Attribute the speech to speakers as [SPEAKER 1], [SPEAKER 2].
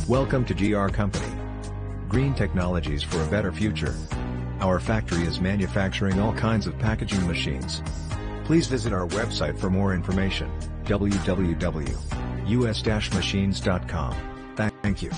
[SPEAKER 1] Welcome to GR Company. Green technologies for a better future. Our factory is manufacturing all kinds of packaging machines. Please visit our website for more information, www.us-machines.com. Thank you.